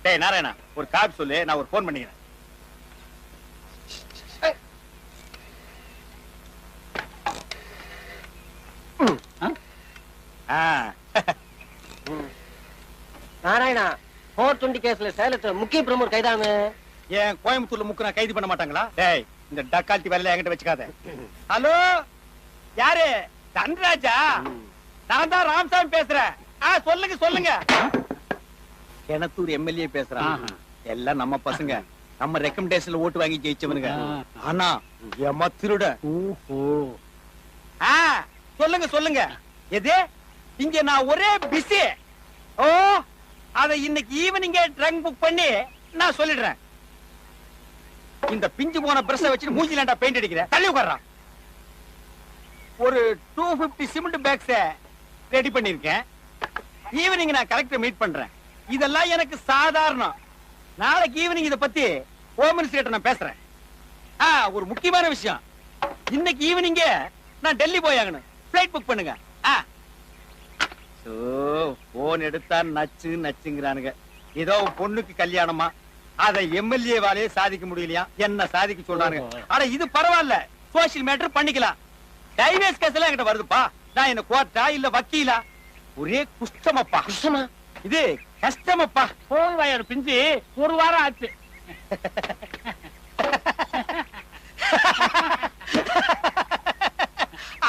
டேய் நாராயணா, ஒரு காப்பி சொல்லு, நான் ஒரு போன் பண்ணிக்கிறேன். நாராயணா, 420 கேஸ்ல சேலத்துல முக்கிய பிரமுகர் கைதானு. ஏன் கோயம்புத்தூர்ல முக்கு நான் கைது பண்ண மாட்டாங்களா? டேய், இந்த டக்கால்ட்டி வேலையில என்கிட்ட வச்சுக்காத. ஹலோ, யாரு? தன்ராஜா? நான் தான் ராமசாமி பேசுறேன். சொல்லுங்க சொல்லுங்க. கிணத்தூர் எம்எல்ஏ பேசுறான். எல்லாம் நம்ம பசங்க, நம்ம ரெக்கமெண்டேஷன்ல ஓட்டு வாங்கி ஜெயிச்சவனுங்க. ஆனா எம திருட. சொல்லுங்க சொல்லுங்க. எது? இங்க நான் ஒரே பிஸி. ஓ, அத இன்னைக்கு ஈவினிங் ட்ரங்க் புக் பண்ணி நான் சொல்லிடுறேன். இந்த பிஞ்சு போன பிரஷ வச்சு மூஞ்சிலாண்டா பெயிண்ட் அடிக்கிறேன். தள்ளி உட்கார்றான். ஒரு 250 சிமெண்ட் பேக்ஸ் ரெடி பண்ணிருக்கேன். ஈவினிங் நான் கலெக்டர் மீட் பண்றேன். இதெல்லாம் எனக்கு சாதாரணம். நாளைக்கு ஈவினிங் இத பத்தி ஹோம் மினிஸ்டர் நான் பேசுறேன். ஒரு முக்கியமான விஷயம். இன்னைக்கு ஈவினிங் நான் டெல்லி போய் ஆகணும். ஃளைட் புக் பண்ணுங்க. போன் எடுத்தா நச்சு நச்சுங்கிறானுங்க. ஏதோ பொண்ணுக்கு கல்யாணமா, அத எம்எல்ஏ வாலே சாதிக்க முடியலையா, என்ன சாதிக்க சொல்றானுங்க. ஆனா இது பரவாயில்ல, சோசியல் மேட்டர் பண்ணிக்கலாம். டைவர்ஸ் கேஸ் எல்லாம் என்கிட்ட வருதுப்பா. நான் என்ன கோர்ட்டா இல்ல வக்கீலா? ஒரே குஷ்டமப்பா. குஷ்டமா? இது கஷ்டமப்பா. போன் வயர் பிஞ்சு ஒரு வாரம் ஆச்சு.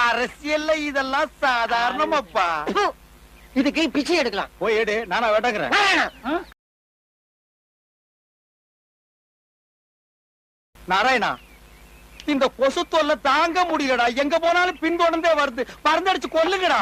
அரசியல்ல இதெல்லாம் சாதாரணமாப்பா. இதுக்கு பிச்சை எடுக்கலாம். போய் எடு, நானா வேட்டங்கிறேன். நாராயணா, இந்த கொசு தொல்லை தாங்க முடியலடா. எங்க போனாலும் பின்தொடர்ந்தே வருது. பறந்தடிச்சு கொல்லுங்கடா.